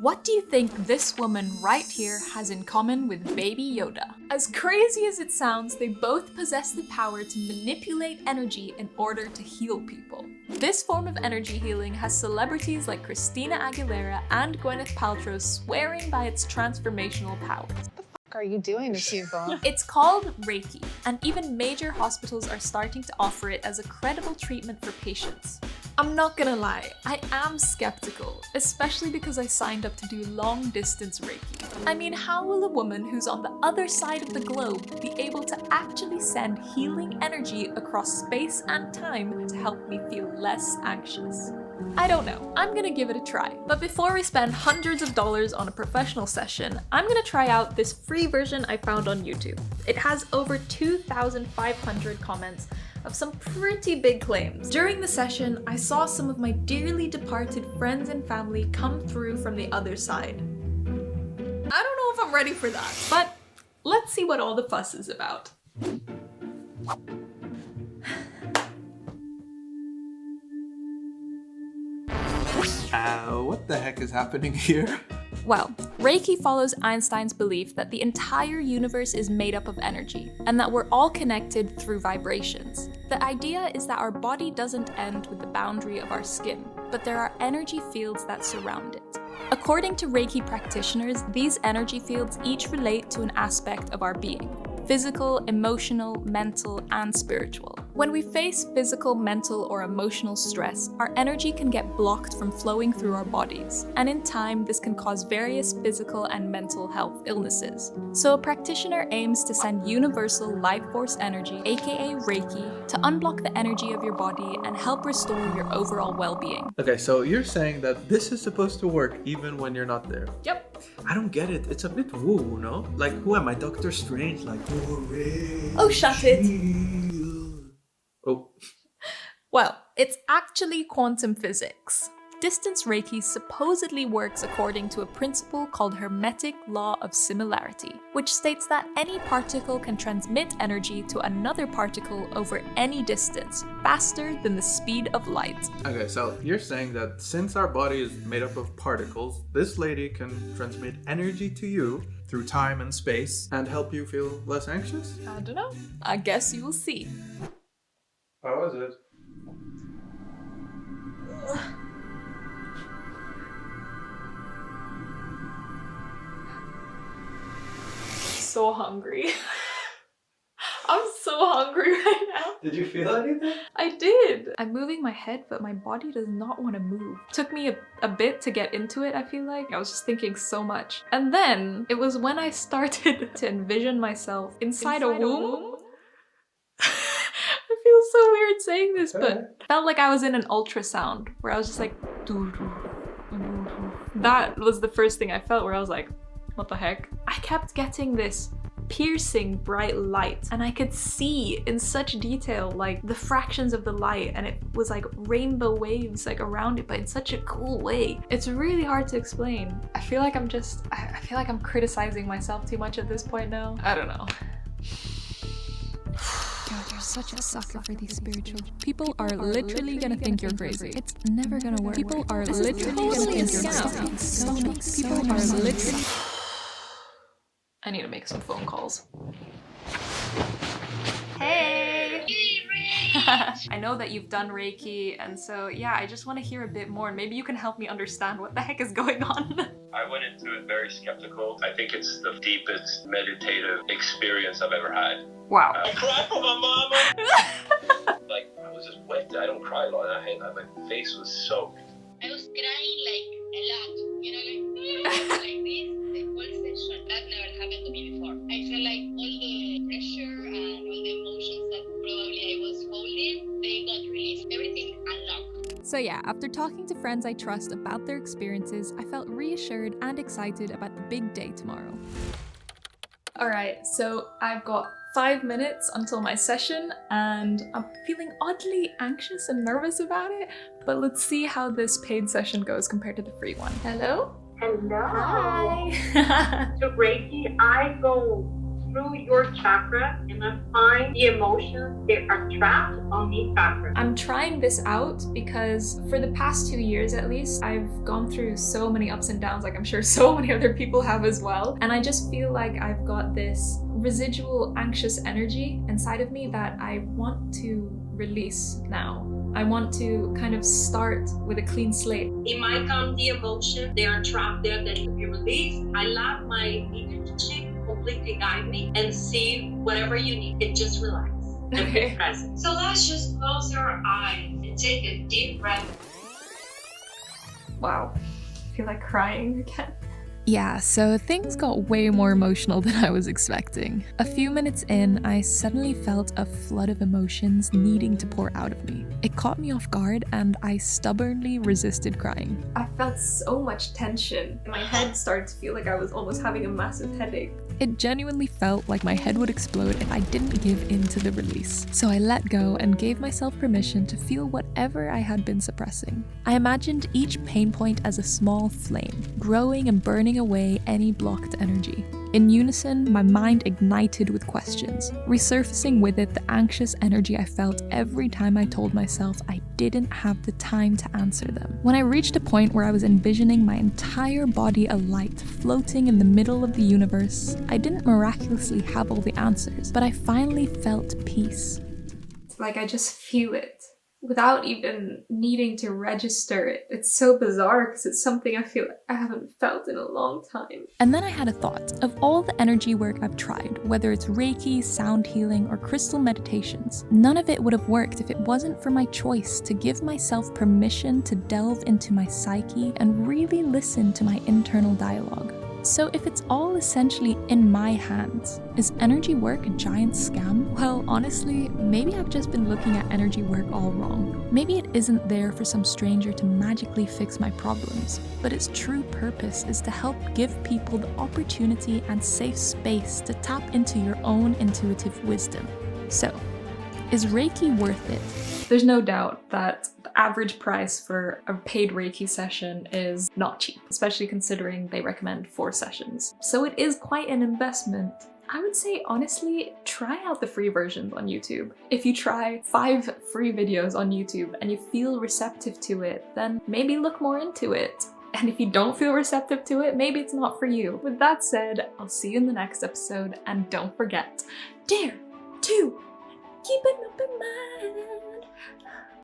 What do you think this woman right here has in common with Baby Yoda? As crazy as it sounds, they both possess the power to manipulate energy in order to heal people. This form of energy healing has celebrities like Christina Aguilera and Gwyneth Paltrow swearing by its transformational powers. What the fuck are you doing to people? It's called Reiki, and even major hospitals are starting to offer it as a credible treatment for patients. I'm not gonna lie, I am skeptical, especially because I signed up to do Long Distance Reiki. I mean, how will a woman who's on the other side of the globe be able to actually send healing energy across space and time to help me feel less anxious? I don't know, I'm gonna give it a try. But before we spend hundreds of dollars on a professional session, I'm gonna try out this free version I found on YouTube. It has over 2,500 comments of some pretty big claims. During the session, I saw some of my dearly departed friends and family come through from the other side. I don't know if I'm ready for that, but let's see what all the fuss is about. What the heck is happening here? Well, Reiki follows Einstein's belief that the entire universe is made up of energy, and that we're all connected through vibrations. The idea is that our body doesn't end with the boundary of our skin, but there are energy fields that surround it. According to Reiki practitioners, these energy fields each relate to an aspect of our being: physical, emotional, mental, and spiritual. When we face physical, mental, or emotional stress, our energy can get blocked from flowing through our bodies, and in time, this can cause various physical and mental health illnesses. So a practitioner aims to send universal life force energy, aka Reiki, to unblock the energy of your body and help restore your overall well-being. Okay, so you're saying that this is supposed to work even when you're not there? Yep. I don't get it. It's a bit woo, no? Like, who am I, Doctor Strange? Like, oh, shut it. Oh. Well, it's actually quantum physics. Distance Reiki supposedly works according to a principle called hermetic law of similarity, which states that any particle can transmit energy to another particle over any distance, faster than the speed of light. Okay, so you're saying that since our body is made up of particles, this lady can transmit energy to you through time and space and help you feel less anxious? I don't know. I guess you'll see. How is it? So hungry. I'm so hungry right now. Did you feel anything? I did. I'm moving my head, but my body does not want to move. Took me a bit to get into it, I feel like. I was just thinking so much. And then it was when I started to envision myself inside a womb. I feel so weird saying this, but felt like I was in an ultrasound where I was just like, that was the first thing I felt, where I was like, what the heck? I kept getting this piercing bright light, and I could see in such detail like the fractions of the light, and it was like rainbow waves like around it, but in such a cool way. It's really hard to explain. I feel like I'm criticizing myself too much at this point now. I don't know. God, you're such a sucker for these spiritual. People are literally gonna think you're crazy. It's never gonna work. People are literally gonna think you're crazy. People are literally. I need to make some phone calls. Hey! I know that you've done Reiki, and so yeah, I just want to hear a bit more, and maybe you can help me understand what the heck is going on. I went into it very skeptical. I think it's the deepest meditative experience I've ever had. Wow. I cried for my mama! Like, I was just wet. I don't cry a lot. My face was soaked. I was crying like a lot, you know, like this, the whole session. That never happened to me before. I felt like all the pressure and all the emotions that probably I was holding, they got released. Everything unlocked. So yeah, after talking to friends I trust about their experiences, I felt reassured and excited about the big day tomorrow. Alright, so I've got 5 minutes until my session, and I'm feeling oddly anxious and nervous about it, but let's see how this paid session goes compared to the free one. Hello? Hello. Hi! To Reiki, I go through your chakra and then find the emotions that are trapped on these chakras. I'm trying this out because for the past 2 years at least, I've gone through so many ups and downs, like I'm sure so many other people have as well. And I just feel like I've got this residual anxious energy inside of me that I want to release now. I want to kind of start with a clean slate. It might come the emotion, they are trapped there that should be released. I let my leadership completely guide me and see whatever you need. And just relax and be present. So let's just close our eyes and take a deep breath. Wow, I feel like crying again. Yeah, so things got way more emotional than I was expecting. A few minutes in, I suddenly felt a flood of emotions needing to pour out of me. It caught me off guard and I stubbornly resisted crying. I felt so much tension. My head started to feel like I was almost having a massive headache. It genuinely felt like my head would explode if I didn't give in to the release. So I let go and gave myself permission to feel whatever I had been suppressing. I imagined each pain point as a small flame, growing and burning away any blocked energy. In unison, my mind ignited with questions, resurfacing with it the anxious energy I felt every time I told myself I didn't have the time to answer them. When I reached a point where I was envisioning my entire body alight, floating in the middle of the universe, I didn't miraculously have all the answers, but I finally felt peace. It's like I just feel it without even needing to register it. It's so bizarre because it's something I feel like I haven't felt in a long time. And then I had a thought. Of all the energy work I've tried, whether it's Reiki, sound healing, or crystal meditations, none of it would have worked if it wasn't for my choice to give myself permission to delve into my psyche and really listen to my internal dialogue. So if it's all essentially in my hands, is energy work a giant scam? Well, honestly, maybe I've just been looking at energy work all wrong. Maybe it isn't there for some stranger to magically fix my problems, but its true purpose is to help give people the opportunity and safe space to tap into your own intuitive wisdom. So, is Reiki worth it? There's no doubt that the average price for a paid Reiki session is not cheap, especially considering they recommend 4 sessions. So it is quite an investment. I would say, honestly, try out the free versions on YouTube. If you try 5 free videos on YouTube and you feel receptive to it, then maybe look more into it. And if you don't feel receptive to it, maybe it's not for you. With that said, I'll see you in the next episode, and don't forget, dare to keep an open mind.